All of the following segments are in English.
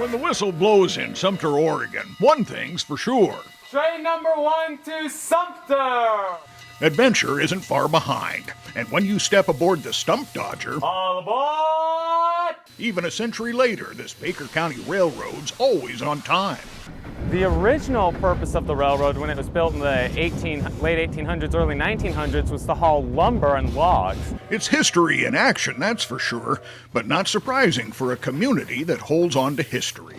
When the whistle blows in Sumpter, Oregon, one thing's for sure. Train number 1 to Sumpter! Adventure isn't far behind, and when you step aboard the Stump Dodger, All aboard! even a century later, this Baker County Railroad's always on time. The original purpose of the railroad when it was built in the late 1800s, early 1900s was to haul lumber and logs. It's history in action, that's for sure, but not surprising for a community that holds on to history.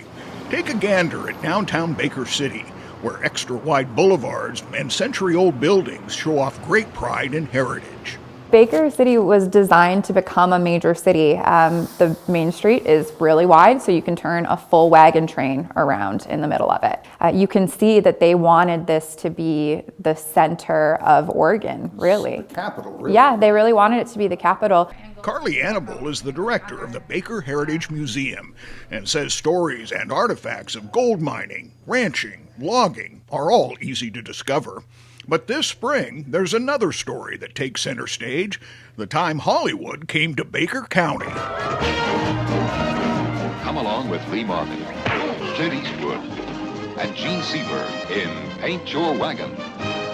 Take a gander at downtown Baker City, where extra-wide boulevards and century-old buildings show off great pride and heritage. Baker City was designed to become a major city. The main street is really wide, so you can turn a full wagon train around in the middle of it. You can see that they wanted this to be the center of Oregon, really. The capital, really. Yeah, they really wanted it to be the capital. Carly Annable is the director of the Baker Heritage Museum and says stories and artifacts of gold mining, ranching, logging are all easy to discover. But this spring, there's another story that takes center stage, the time Hollywood came to Baker County. Come along with Lee Marvin, Clint Eastwood, and Gene Seberg in Paint Your Wagon.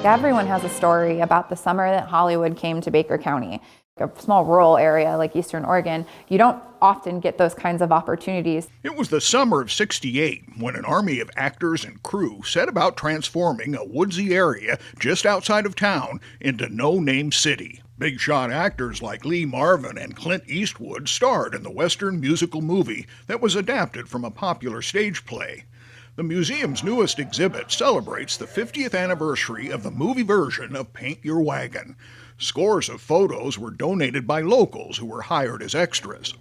Everyone has a story about the summer that Hollywood came to Baker County. A small rural area like Eastern Oregon, you don't often get those kinds of opportunities. It was the summer of '68 when an army of actors and crew set about transforming a woodsy area just outside of town into no-name city. Big shot actors like Lee Marvin and Clint Eastwood starred in the Western musical movie that was adapted from a popular stage play. The museum's newest exhibit celebrates the 50th anniversary of the movie version of Paint Your Wagon. Scores of photos were donated by locals who were hired as extras.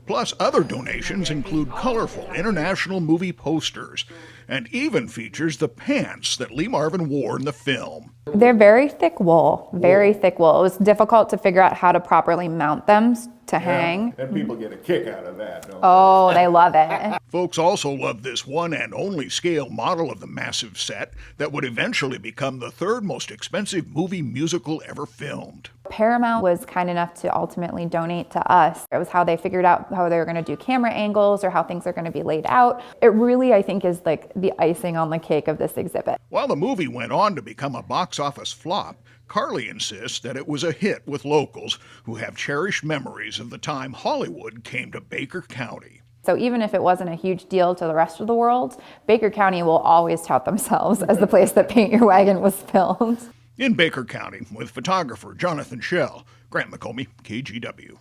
Plus, other donations include colorful international movie posters and even features the pants that Lee Marvin wore in the film. They're very thick wool, very thick wool. It was difficult to figure out how to properly mount them to hang. And people get a kick out of that, don't Oh, they love it. Folks also love this one and only scale model of the massive set that would eventually become the third most expensive movie musical ever filmed. Paramount was kind enough to ultimately donate to us. It was how they figured out how they were going to do camera angles or how things are going to be laid out. It really, I think, is like the icing on the cake of this exhibit. While the movie went on to become a box office flop, Carly insists that it was a hit with locals who have cherished memories of the time Hollywood came to Baker County. So even if it wasn't a huge deal to the rest of the world, Baker County will always tout themselves as the place that Paint Your Wagon was filmed. In Baker County, with photographer Jonathan Schell, Grant McComey, KGW.